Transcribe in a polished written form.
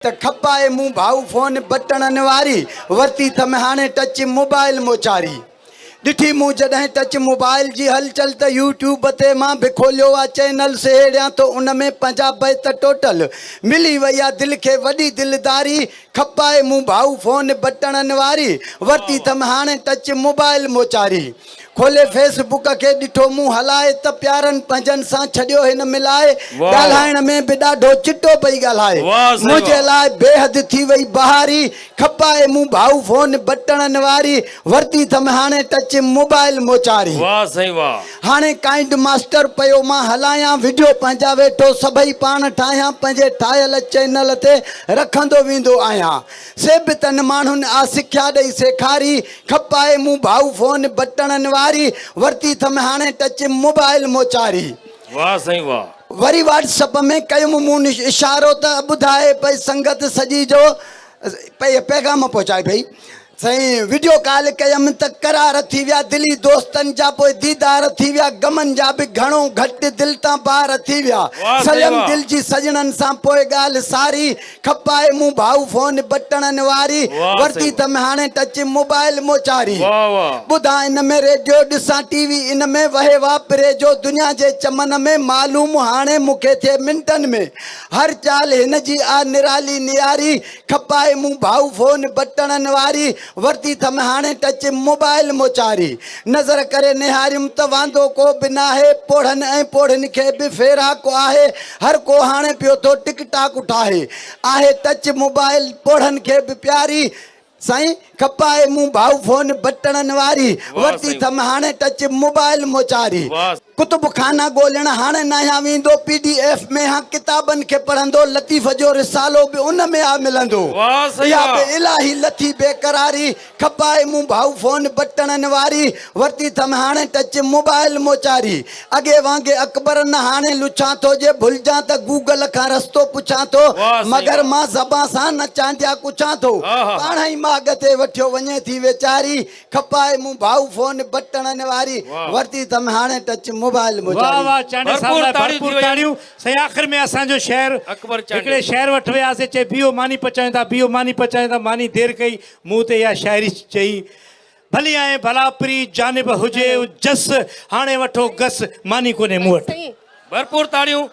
त खपाए मूं भाऊ फोन बटणन वारी वरती थम हाणे टच मोबाइल मोचारी ॾिठी मूं जॾहिं टच मोबाइल जी हलचल त यूट्यूब ते मां बि खोलियो आहे चैनल सेड़ियां तो उन में पंजाब त टोटल मिली वई आहे दिलि खे वॾी दिलदारी खपाए मूं भाऊ फोन बटणन वारी वरती थम हाणे टच मोबाइल मोचारी खोले फेसबुक के ॾिठो मूं हलाए त प्यारनि पंहिंजनि सां छॾियो हिन मिलाए ॻाल्हाइण में बि ॾाढो चिटो पई ॻाल्हाए मुंहिंजे लाइ बेहद थी वई बहारी खपाए मूं भाऊ फोन बटणनि वारी वरती थम हाणे टच मोबाइल मोचारी वाह सही वाह हाणे काइंड मास्टर पयो मां हलायां वीडियो पंहिंजा वेठो सभई पाण ठाहियां पंहिंजे ठाहियल चैनल ते रखंदो वेंदो आहियां से बि तन माण्हुनि आ सिख्या ॾेई सेखारी खपाए मूं भाऊ फोन बटणनि वारी वरती थम हाणे टच मोबाइल मोचारी वाह सही वाह वरी व्हाट्सएप में कयुमि मूं इशारो त ॿुधाए पई संगत सॼी जो पई पैगाम पहुचाए पई साईं वीडियो कॉल कयमि त करार थी विया दिली दोस्तनि जा पोइ दीदार थी विया गमनि जा बि घणो घटि दिलि तां पार थी विया सलम दिलि जी सजणनि सां पोइ ॻाल्हि सारी खपाए मूं भाऊ फोन बटणनि वारी वरती थम हाणे टच मोबाइल मोचारी ॿुधा इन में रेडियो ॾिसां टीवी इन में वहे वापरे जो दुनिया जे चमन में मालूम हाणे मूंखे थिए मिंटनि में हर चाल हिन जी आ निराली नियारी खपाए मूं भाऊ फोन बटणनि वारी वरती थम हाणे टच मोबाइल मोचारी नज़र करे निहारियुमि त वांदो को बि नाहे पोढ़नि ऐं पोढ़नि खे बि फेरा को आहे हर को हाणे पियो थो टिकटाक उठाहे आहे टच मोबाइल पोढ़नि खे बि प्यारी साईं खपाए मूं भाऊ फोन बटणनि वारी वरती थम हाणे टच मोबाइल मोचारी कुतुब खाना ॻोल्हण हाणे नया वेंदो PDF में हाँ किताबनि खे पढ़ंदो लतीफ़ जो रिसालो बि उन में आ मिलंदो इहा बि इलाही लथी बेकरारी खपाए मूं भाऊ फोन बटणनि वारी वरती थम हाणे टच मोबाइल मोचारी अॻे वांगे अकबर न हाणे लुछां थो जे भुलिजां त गूगल खां रस्तो पुछां थो मगर मां ज़बां सां न चांदिया कुछां थो पाण ई माग ते वठियो वञे थी वेचारी खपाए मूं भाऊ फोन बटणनि वारी वरती थम हाणे टच मोबाइल वाह वाह चांडे साहब भरपूर ताड़ियूं सही आखिर में असांजो शहर हिकिड़े शहर वटि वियासीं चए बीहो मानी पचाईंदा मानी देर कई मुंह ते इहा शाइरी चई भली आए भलापरी जानिब हुजे जस हाणे वठो गस मानी कोने मुंह वटि भरपूर ताड़ियूं